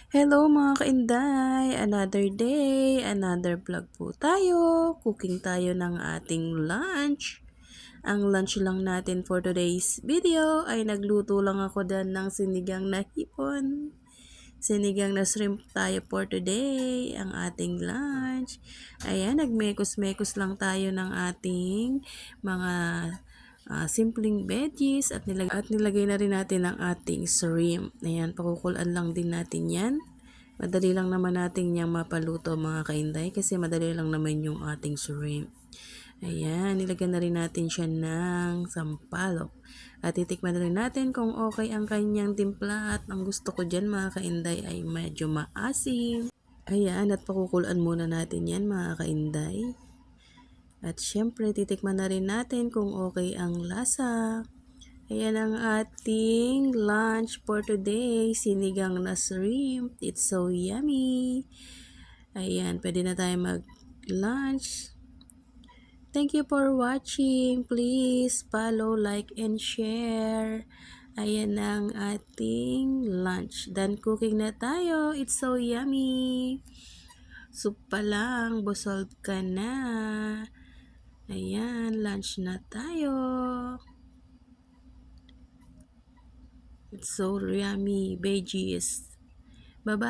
Hello mga kainday! Another day, another vlog po tayo. Cooking tayo ng ating lunch. Ang lunch lang natin for today's video ay nagluto lang ako din ng sinigang na hipon. Sinigang na shrimp tayo for today, ang ating lunch. Ayan, nagmekos-mekos lang tayo ng ating mga simpleng veggies at nilagay na rin natin ang ating shrimp. Ayan, pakukulaan lang din natin yan. Madali lang naman natin niyang mapaluto mga kainday kasi madali lang naman yung ating shrimp. Ayan, nilagyan na rin natin siya ng sampalok. At titikman na rin natin kung okay ang kanyang timpla at ang gusto ko dyan mga kainday ay medyo maasim. Ayan, at pakukulaan muna natin yan mga kainday. At syempre, titikman na rin natin kung okay ang lasa. Ayan ang ating lunch for today. Sinigang na shrimp. It's so yummy. Ayan, pwede na tayo mag-lunch. Thank you for watching. Please follow, like, and share. Ayan ang ating lunch. Done cooking na tayo. It's so yummy. Soup pa lang. Busog ka na. Ayan, lunch na tayo. It's so yummy, veggies. Bye-bye!